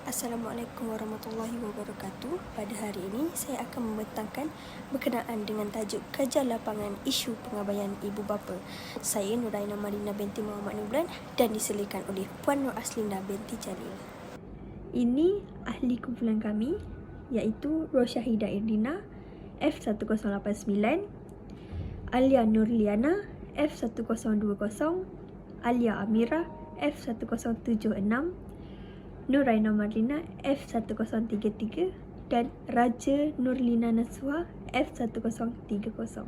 Assalamualaikum warahmatullahi wabarakatuh. Pada hari ini, saya akan membentangkan berkenaan dengan tajuk Kajian Lapangan Isu Pengabaian Ibu Bapa. Saya Nuraina Marina binti Muhammad Nublan dan diselitkan oleh Puan Nur Aslinda binti Jalil. Ini ahli kumpulan kami, iaitu Rosyahida Irdina F1089, Alia Nurliana F1020, Alia Amira F1076, Nuraina Marlina F1033 dan Raja Nurlina Naswa F1030.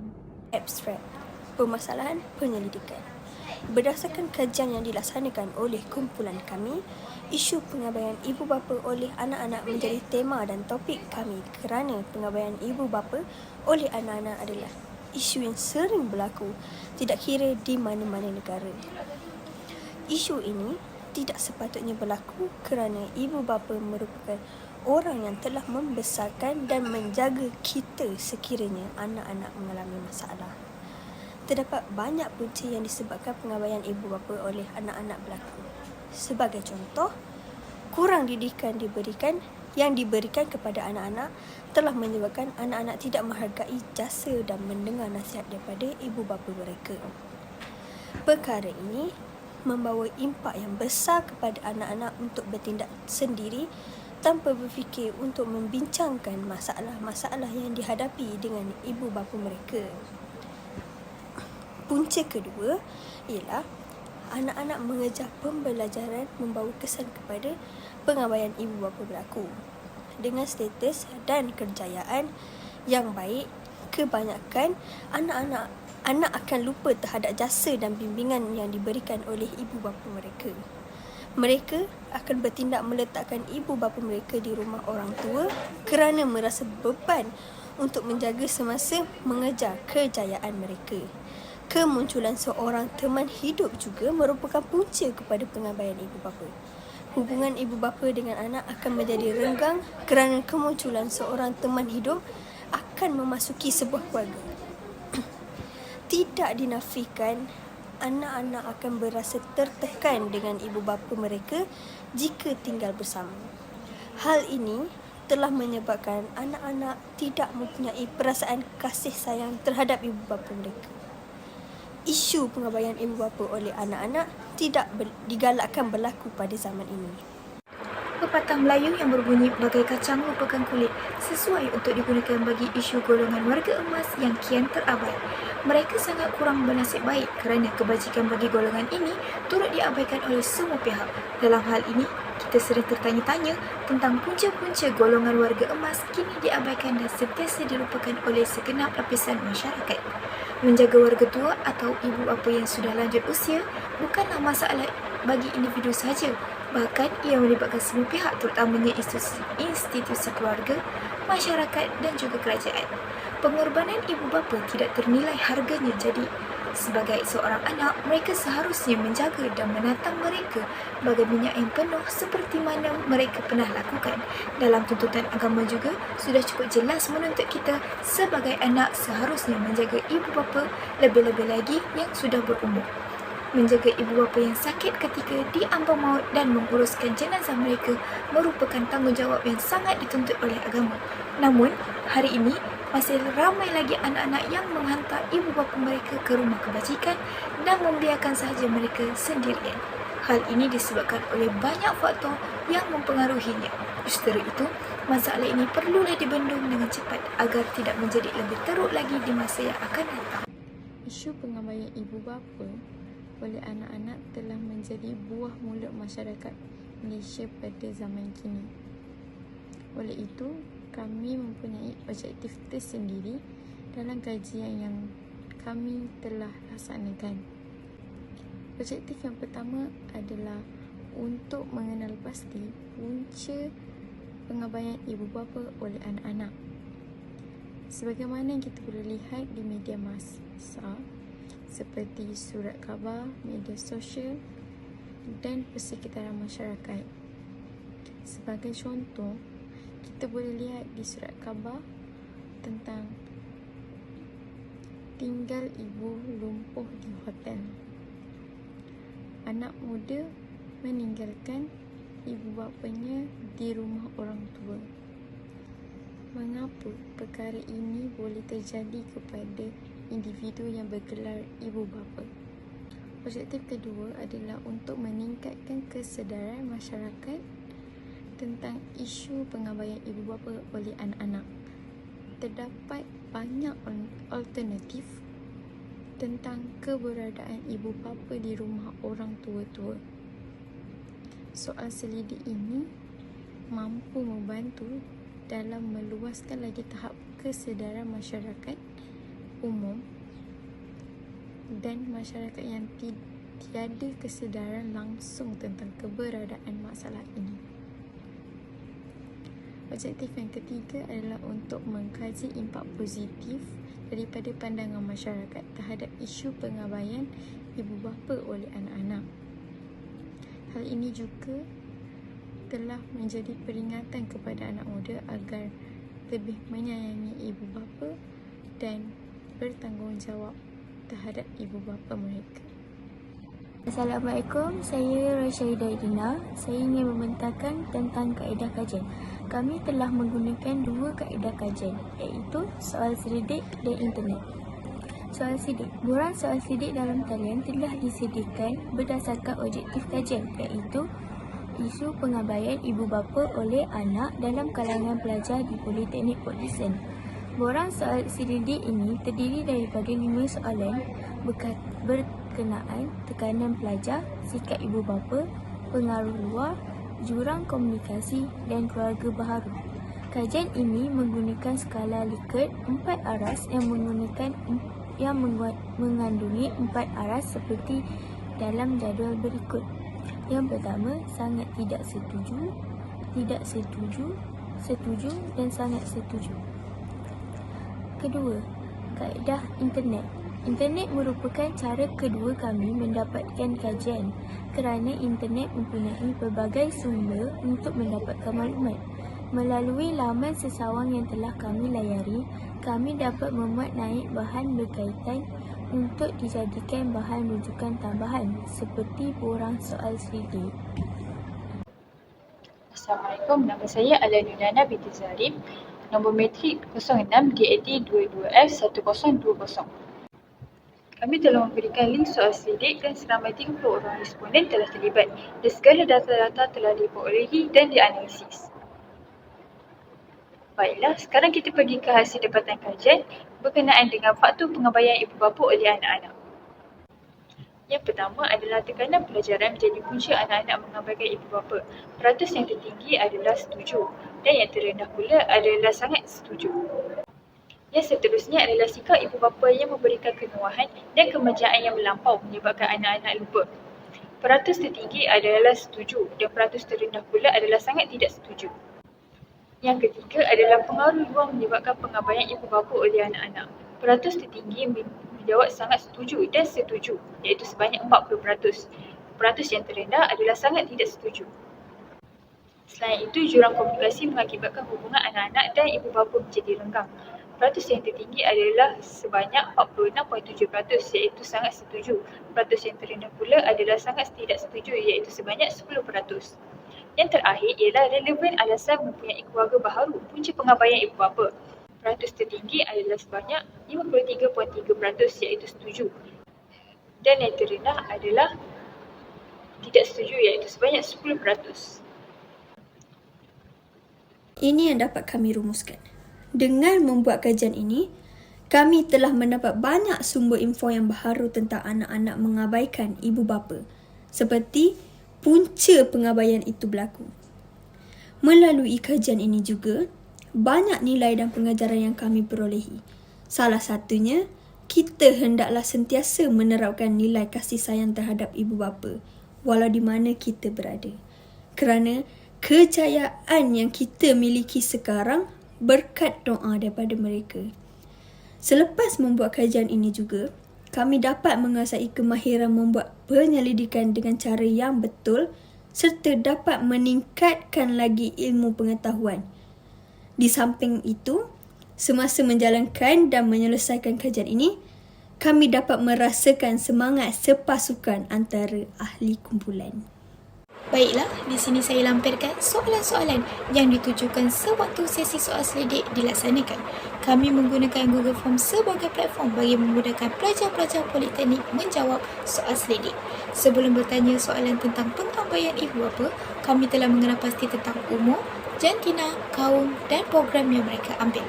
Abstrak Permasalahan Penyelidikan. Berdasarkan kajian yang dilaksanakan oleh kumpulan kami, isu pengabaian ibu bapa oleh anak-anak menjadi tema dan topik kami kerana pengabaian ibu bapa oleh anak-anak adalah isu yang sering berlaku tidak kira di mana-mana negara. Isu ini tidak sepatutnya berlaku kerana ibu bapa merupakan orang yang telah membesarkan dan menjaga kita sekiranya anak-anak mengalami masalah. Terdapat banyak punca yang disebabkan pengabaian ibu bapa oleh anak-anak berlaku. Sebagai contoh, kurang didikan yang diberikan kepada anak-anak telah menyebabkan anak-anak tidak menghargai jasa dan mendengar nasihat daripada ibu bapa mereka. Perkara ini membawa impak yang besar kepada anak-anak untuk bertindak sendiri tanpa berfikir untuk membincangkan masalah-masalah yang dihadapi dengan ibu bapa mereka. Punca kedua ialah anak-anak mengejar pembelajaran membawa kesan kepada pengabaian ibu bapa berlaku. Dengan status dan kerjayaan yang baik, kebanyakan anak akan lupa terhadap jasa dan bimbingan yang diberikan oleh ibu bapa mereka. Mereka akan bertindak meletakkan ibu bapa mereka di rumah orang tua kerana merasa beban untuk menjaga semasa mengejar kejayaan mereka. Kemunculan seorang teman hidup juga merupakan punca kepada pengabaian ibu bapa. Hubungan ibu bapa dengan anak akan menjadi renggang kerana kemunculan seorang teman hidup akan memasuki sebuah keluarga. Tidak dinafikan, anak-anak akan berasa tertekan dengan ibu bapa mereka jika tinggal bersama. Hal ini telah menyebabkan anak-anak tidak mempunyai perasaan kasih sayang terhadap ibu bapa mereka. Isu pengabaian ibu bapa oleh anak-anak tidak digalakkan berlaku pada zaman ini. Pepatah Melayu yang berbunyi bagai kacang lupakan kulit sesuai untuk digunakan bagi isu golongan warga emas yang kian terabai. Mereka sangat kurang bernasib baik kerana kebajikan bagi golongan ini turut diabaikan oleh semua pihak. Dalam hal ini, kita sering tertanya-tanya tentang punca-punca golongan warga emas kini diabaikan dan sentiasa dilupakan oleh segenap lapisan masyarakat. Menjaga warga tua atau ibu bapa yang sudah lanjut usia bukanlah masalah bagi individu sahaja, bahkan ia melibatkan semua pihak terutamanya institusi keluarga, masyarakat dan juga kerajaan. Pengorbanan ibu bapa tidak ternilai harganya, jadi sebagai seorang anak, mereka seharusnya menjaga dan menatang mereka bagai minyak yang penuh seperti mana mereka pernah lakukan. Dalam tuntutan agama juga sudah cukup jelas menuntut kita sebagai anak seharusnya menjaga ibu bapa, lebih-lebih lagi yang sudah berumur. Menjaga ibu bapa yang sakit ketika di ambang maut dan menguruskan jenazah mereka merupakan tanggungjawab yang sangat dituntut oleh agama. Namun, hari ini masih ramai lagi anak-anak yang menghantar ibu bapa mereka ke rumah kebajikan dan membiarkan sahaja mereka sendirian. Hal ini disebabkan oleh banyak faktor yang mempengaruhinya. Justru itu, masalah ini perlulah dibendung dengan cepat agar tidak menjadi lebih teruk lagi di masa yang akan datang. Isu pengabaian ibu bapa oleh anak-anak telah menjadi buah mulut masyarakat Malaysia pada zaman kini. Oleh itu, kami mempunyai objektif tersendiri dalam kajian yang kami telah laksanakan. Objektif yang pertama adalah untuk mengenal pasti punca pengabaian ibu bapa oleh anak-anak. Sebagaimana yang kita boleh lihat di media massa seperti surat khabar, media sosial dan persekitaran masyarakat. Sebagai contoh, kita boleh lihat di surat khabar tentang tinggal ibu lumpuh di hotel. Anak muda meninggalkan ibu bapanya di rumah orang tua. Mengapa perkara ini boleh terjadi kepada individu yang bergelar ibu bapa? Objektif kedua adalah untuk meningkatkan kesedaran masyarakat tentang isu pengabaian ibu bapa oleh anak-anak. Terdapat banyak alternatif tentang keberadaan ibu bapa di rumah orang tua-tua. Soal selidik ini mampu membantu dalam meluaskan lagi tahap kesedaran masyarakat umum dan masyarakat yang tiada kesedaran langsung tentang keberadaan masalah ini. Objektif yang ketiga adalah untuk mengkaji impak positif daripada pandangan masyarakat terhadap isu pengabaian ibu bapa oleh anak-anak. Hal ini juga telah menjadi peringatan kepada anak muda agar lebih menyayangi ibu bapa dan bertanggungjawab terhadap ibu bapa mereka. Assalamualaikum, saya Rashidah Dina. Saya ingin membentangkan tentang kaedah kajian. Kami telah menggunakan 2 kaedah kajian, iaitu soal selidik dan internet. Soal selidik. Borang soal selidik dalam talian telah disediakan berdasarkan objektif kajian, iaitu isu pengabaian ibu bapa oleh anak dalam kalangan pelajar di Politeknik Port Dickson. Borang soal selidik ini terdiri daripada 5 soalan berkenaan tekanan pelajar, sikap ibu bapa, pengaruh luar, jurang komunikasi dan keluarga baharu. Kajian ini menggunakan skala Likert 4 aras yang mengandungi 4 aras seperti dalam jadual berikut. Yang pertama, sangat tidak setuju, tidak setuju, setuju dan sangat setuju. Kedua, kaedah internet. Internet merupakan cara kedua kami mendapatkan kajian kerana internet mempunyai pelbagai sumber untuk mendapatkan maklumat. Melalui laman sesawang yang telah kami layari, kami dapat memuat naik bahan berkaitan untuk dijadikan bahan rujukan tambahan seperti borang soal selidik. Assalamualaikum, nama saya Alanudana binti Zarif, nombor metrik 06 DAT 22F1020. Kami telah memberikan link soal selidik dan seramai 30 orang responden telah terlibat dan segala data-data telah diperolehi dan dianalisis. Baiklah, sekarang kita pergi ke hasil dapatan kajian berkenaan dengan faktor pengabaian ibu bapa oleh anak-anak. Yang pertama adalah tekanan pelajaran menjadi punca anak-anak mengabaikan ibu bapa. Peratus yang tertinggi adalah setuju dan yang terendah pula adalah sangat setuju. Yang seterusnya adalah sikap ibu bapa yang memberikan kenuahan dan kemejaan yang melampau menyebabkan anak-anak lupa. Peratus tertinggi adalah setuju dan peratus terendah pula adalah sangat tidak setuju. Yang ketiga adalah pengaruh luar menyebabkan pengabaian ibu bapa oleh anak-anak. Peratus tertinggi menjawab sangat setuju dan setuju, iaitu sebanyak 40%. Peratus yang terendah adalah sangat tidak setuju. Selain itu, jurang komunikasi mengakibatkan hubungan anak-anak dan ibu bapa menjadi renggang. Peratus yang tertinggi adalah sebanyak 46.7%, iaitu sangat setuju. Peratus yang terendah pula adalah sangat tidak setuju, iaitu sebanyak 10%. Yang terakhir ialah relevan alasan mempunyai keluarga baharu, punca pengabaian ibu bapa. Peratus tertinggi adalah sebanyak 53.3%, iaitu setuju. Dan yang terendah adalah tidak setuju, iaitu sebanyak 10%. Ini yang dapat kami rumuskan. Dengan membuat kajian ini, kami telah mendapat banyak sumber info yang baharu tentang anak-anak mengabaikan ibu bapa, seperti punca pengabaian itu berlaku. Melalui kajian ini juga, banyak nilai dan pengajaran yang kami perolehi. Salah satunya, kita hendaklah sentiasa menerapkan nilai kasih sayang terhadap ibu bapa, walau di mana kita berada. Kerana kejayaan yang kita miliki sekarang berkat doa daripada mereka. Selepas membuat kajian ini juga, kami dapat menguasai kemahiran membuat penyelidikan dengan cara yang betul serta dapat meningkatkan lagi ilmu pengetahuan. Di samping itu, semasa menjalankan dan menyelesaikan kajian ini, kami dapat merasakan semangat sepasukan antara ahli kumpulan. Baiklah, di sini saya lampirkan soalan-soalan yang ditujukan sewaktu sesi soal selidik dilaksanakan. Kami menggunakan Google Form sebagai platform bagi memudahkan pelajar-pelajar politeknik menjawab soal selidik. Sebelum bertanya soalan tentang pengabaian ibu bapa, kami telah mengenal pasti tentang umur, jantina, kaum dan program yang mereka ambil.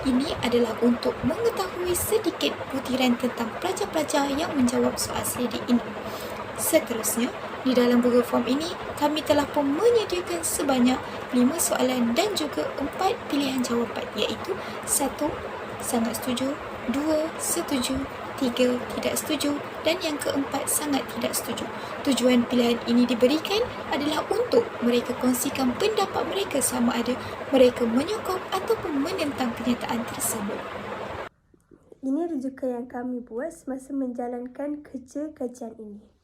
Ini adalah untuk mengetahui sedikit butiran tentang pelajar-pelajar yang menjawab soal selidik ini. Seterusnya, di dalam Google Form ini, kami telah pun menyediakan sebanyak 5 soalan dan juga 4 pilihan jawapan, iaitu 1. Sangat setuju, 2. Setuju, 3. Tidak setuju dan yang keempat, sangat tidak setuju. Tujuan pilihan ini diberikan adalah untuk mereka kongsikan pendapat mereka sama ada mereka menyokong ataupun menentang kenyataan tersebut. Ini rujukan yang kami buat semasa menjalankan kerja kajian ini.